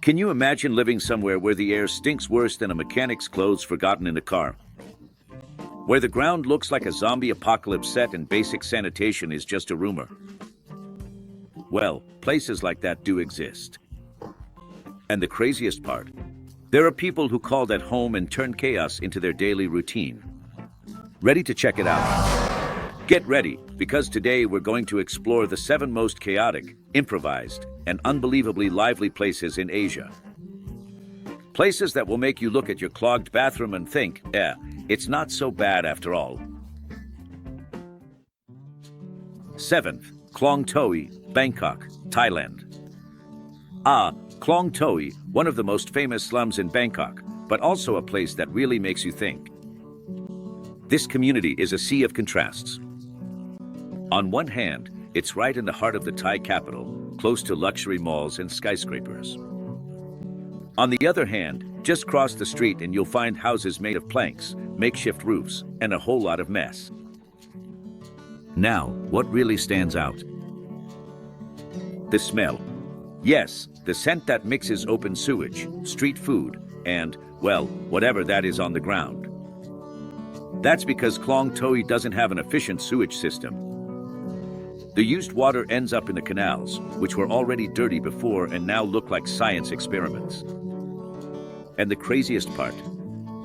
Can you imagine living somewhere where the air stinks worse than a mechanic's clothes forgotten in a car? Where the ground looks like a zombie apocalypse set and basic sanitation is just a rumor? Well, places like that do exist. And the craziest part, there are people who call that home and turn chaos into their daily routine. Ready to check it out? Get ready, because today we're going to explore the 7 most chaotic, improvised, and unbelievably lively places in Asia. Places that will make you look at your clogged bathroom and think, it's not so bad after all. 7th, Khlong Toei, Bangkok, Thailand. Khlong Toei, one of the most famous slums in Bangkok, but also a place that really makes you think. This community is a sea of contrasts. On one hand, it's right in the heart of the Thai capital, close to luxury malls and skyscrapers. On the other hand, just cross the street and you'll find houses made of planks, makeshift roofs, and a whole lot of mess. Now, what really stands out? The smell. Yes, the scent that mixes open sewage, street food, and, well, whatever that is on the ground. That's because Khlong Toei doesn't have an efficient sewage system. The used water ends up in the canals, which were already dirty before and now look like science experiments. And the craziest part,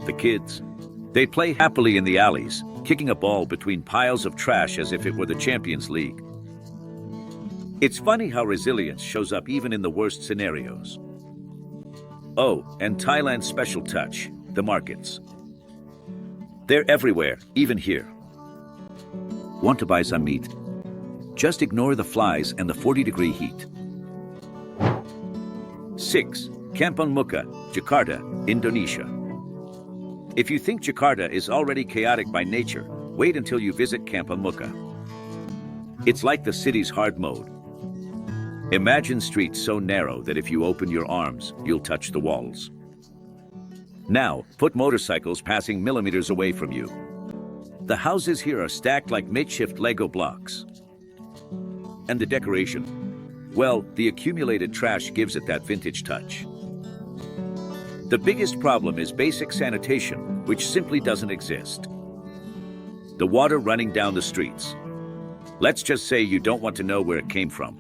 the kids. They play happily in the alleys, kicking a ball between piles of trash as if it were the Champions League. It's funny how resilience shows up even in the worst scenarios. Oh, and Thailand's special touch, the markets. They're everywhere, even here. Want to buy some meat? Just ignore the flies and the 40-degree heat. 6. Kampung Muka, Jakarta, Indonesia. If you think Jakarta is already chaotic by nature, wait until you visit Kampung Muka. It's like the city's hard mode. Imagine streets so narrow that if you open your arms, you'll touch the walls. Now, put motorcycles passing millimeters away from you. The houses here are stacked like makeshift Lego blocks. And the decoration? Well, the accumulated trash gives it that vintage touch. The biggest problem is basic sanitation, which simply doesn't exist. The water running down the streets. Let's just say you don't want to know where it came from.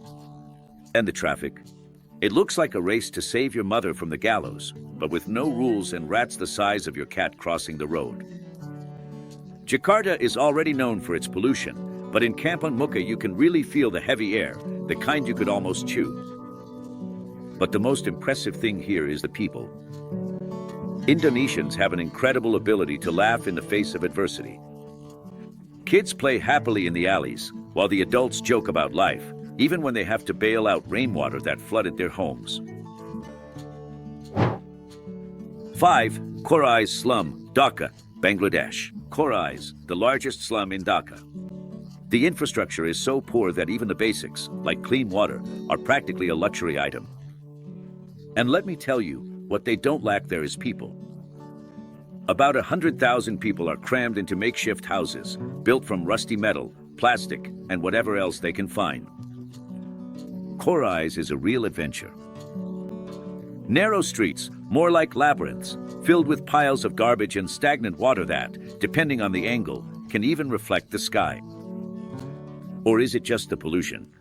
And the traffic? It looks like a race to save your mother from the gallows, but with no rules and rats the size of your cat crossing the road. Jakarta is already known for its pollution, but in Kampung Muka you can really feel the heavy air, the kind you could almost chew. But the most impressive thing here is the people. Indonesians have an incredible ability to laugh in the face of adversity. Kids play happily in the alleys, while the adults joke about life, even when they have to bail out rainwater that flooded their homes. 5. Korail's slum, Dhaka, Bangladesh. Korail, the largest slum in Dhaka. The infrastructure is so poor that even the basics, like clean water, are practically a luxury item. And let me tell you, what they don't lack there is people. About 100,000 people are crammed into makeshift houses, built from rusty metal, plastic, and whatever else they can find. Korail is a real adventure. Narrow streets, more like labyrinths, filled with piles of garbage and stagnant water that, depending on the angle, can even reflect the sky. Or is it just the pollution?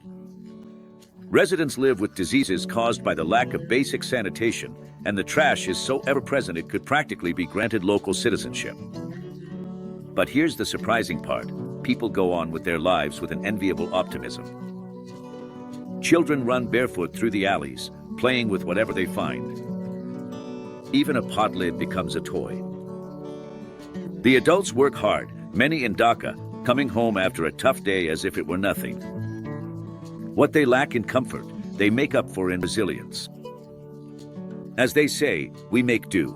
Residents live with diseases caused by the lack of basic sanitation, and the trash is so ever-present it could practically be granted local citizenship. But here's the surprising part. People go on with their lives with an enviable optimism. Children run barefoot through the alleys, playing with whatever they find. Even a pot lid becomes a toy. The adults work hard, many in Dhaka, coming home after a tough day as if it were nothing. What they lack in comfort, they make up for in resilience. As they say, we make do.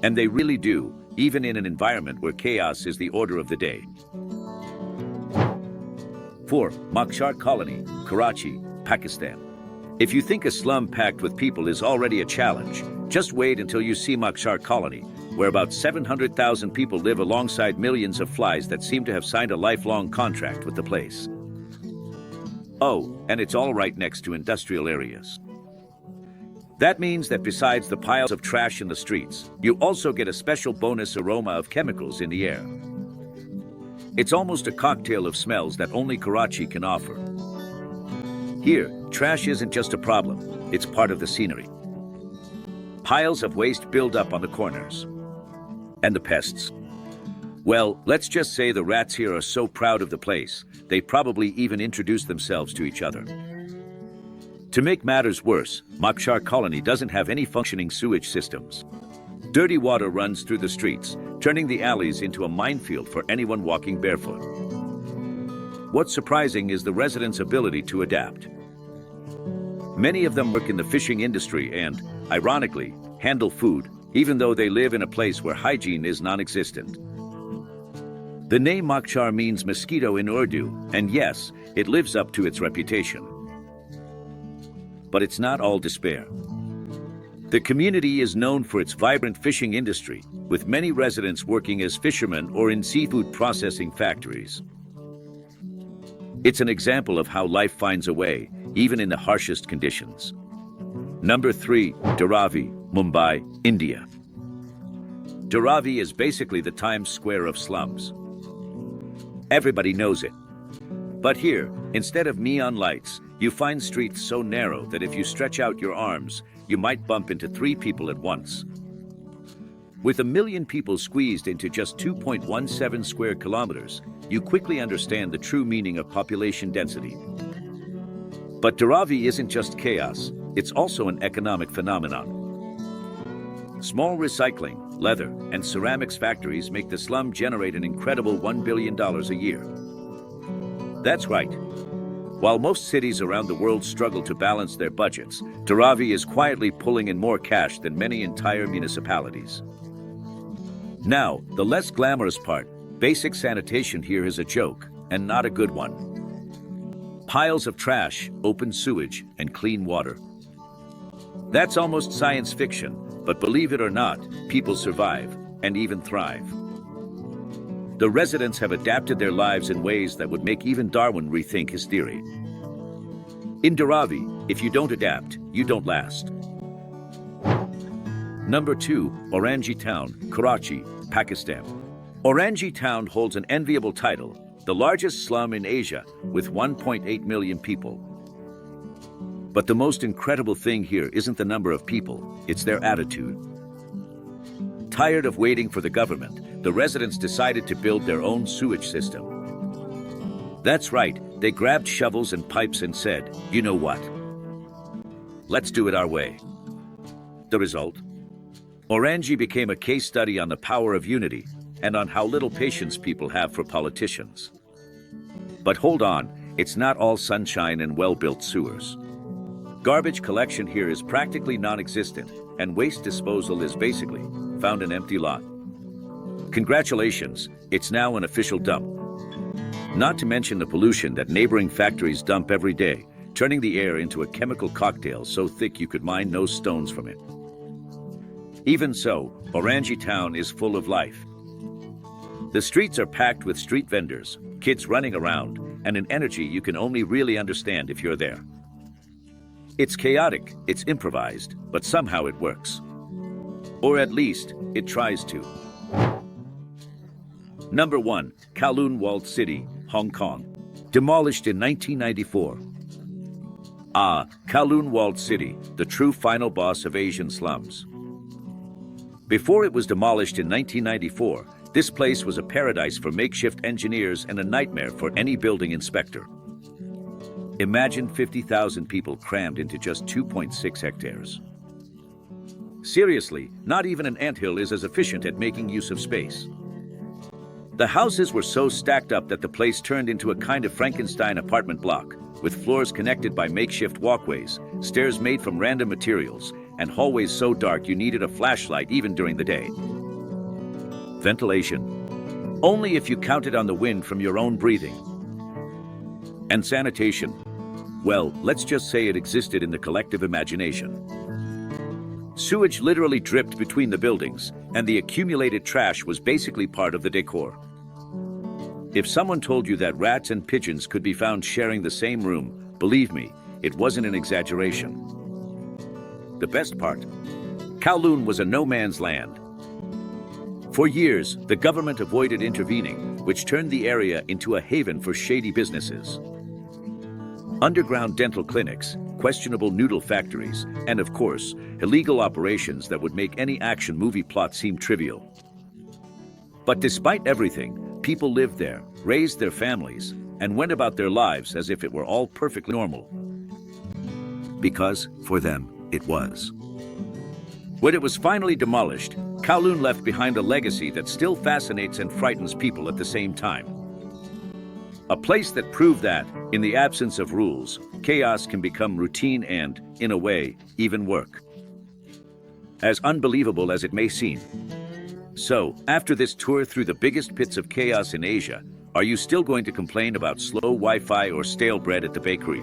And they really do, even in an environment where chaos is the order of the day. 4. Machar Colony, Karachi, Pakistan. If you think a slum packed with people is already a challenge, just wait until you see Machar Colony, where about 700,000 people live alongside millions of flies that seem to have signed a lifelong contract with the place. Oh, and it's all right next to industrial areas. That means that besides the piles of trash in the streets, you also get a special bonus aroma of chemicals in the air. It's almost a cocktail of smells that only Karachi can offer. Here, trash isn't just a problem, it's part of the scenery. Piles of waste build up on the corners. And the pests. Well, let's just say the rats here are so proud of the place, they probably even introduce themselves to each other. To make matters worse, Machar colony doesn't have any functioning sewage systems. Dirty water runs through the streets, turning the alleys into a minefield for anyone walking barefoot. What's surprising is the residents' ability to adapt. Many of them work in the fishing industry and, ironically, handle food, even though they live in a place where hygiene is non-existent. The name Machar means mosquito in Urdu, and yes, it lives up to its reputation. But it's not all despair. The community is known for its vibrant fishing industry, with many residents working as fishermen or in seafood processing factories. It's an example of how life finds a way, even in the harshest conditions. Number 3, Dharavi, Mumbai, India. Dharavi is basically the Times Square of slums. Everybody knows it. But here, instead of neon lights, you find streets so narrow that if you stretch out your arms, you might bump into 3 people at once. With 1 million people squeezed into just 2.17 square kilometers, you quickly understand the true meaning of population density. But Dharavi isn't just chaos, it's also an economic phenomenon. Small recycling, leather, and ceramics factories make the slum generate an incredible $1 billion a year. That's right. While most cities around the world struggle to balance their budgets, Dharavi is quietly pulling in more cash than many entire municipalities. Now, the less glamorous part, basic sanitation here is a joke, and not a good one. Piles of trash, open sewage, and clean water. That's almost science fiction, but believe it or not, people survive, and even thrive. The residents have adapted their lives in ways that would make even Darwin rethink his theory. In Dharavi, if you don't adapt, you don't last. Number 2, Orangi Town, Karachi, Pakistan. Orangi Town holds an enviable title, the largest slum in Asia, with 1.8 million people. But the most incredible thing here isn't the number of people, it's their attitude. Tired of waiting for the government, the residents decided to build their own sewage system. That's right, they grabbed shovels and pipes and said, you know what? Let's do it our way. The result? Orangi became a case study on the power of unity and on how little patience people have for politicians. But hold on, it's not all sunshine and well-built sewers. Garbage collection here is practically non-existent, and waste disposal is basically found an empty lot. Congratulations, it's now an official dump. Not to mention the pollution that neighboring factories dump every day, turning the air into a chemical cocktail so thick you could mine no stones from it. Even so, Orangi Town is full of life. The streets are packed with street vendors, kids running around, and an energy you can only really understand if you're there. It's chaotic, it's improvised, but somehow it works. Or at least, it tries to. Number 1, Kowloon Walled City, Hong Kong. Demolished in 1994. Ah, Kowloon Walled City, the true final boss of Asian slums. Before it was demolished in 1994, this place was a paradise for makeshift engineers and a nightmare for any building inspector. Imagine 50,000 people crammed into just 2.6 hectares. Seriously, not even an anthill is as efficient at making use of space. The houses were so stacked up that the place turned into a kind of Frankenstein apartment block, with floors connected by makeshift walkways, stairs made from random materials, and hallways so dark you needed a flashlight even during the day. Ventilation. Only if you counted on the wind from your own breathing. And sanitation. Well, let's just say it existed in the collective imagination. Sewage literally dripped between the buildings, and the accumulated trash was basically part of the decor. If someone told you that rats and pigeons could be found sharing the same room, believe me, it wasn't an exaggeration. the best part. Kowloon was a no-man's land. For years, the government avoided intervening, which turned the area into a haven for shady businesses. Underground dental clinics, questionable noodle factories, and of course, illegal operations that would make any action movie plot seem trivial. But despite everything, people lived there, raised their families, and went about their lives as if it were all perfectly normal. Because, for them, it was. When it was finally demolished, Kowloon left behind a legacy that still fascinates and frightens people at the same time. A place that proved that, in the absence of rules, chaos can become routine and, in a way, even work. As unbelievable as it may seem. So, after this tour through the biggest pits of chaos in Asia, are you still going to complain about slow Wi-Fi or stale bread at the bakery?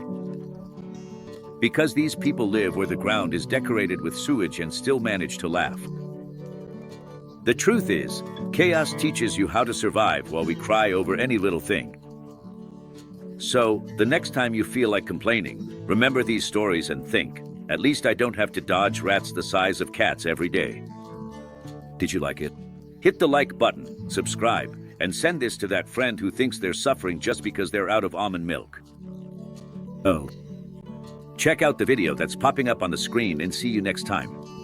Because these people live where the ground is decorated with sewage and still manage to laugh. The truth is, chaos teaches you how to survive while we cry over any little thing. So, the next time you feel like complaining, remember these stories and think, at least I don't have to dodge rats the size of cats every day. Did you like it? Hit the like button, subscribe, and send this to that friend who thinks they're suffering just because they're out of almond milk. Oh. Check out the video that's popping up on the screen and see you next time.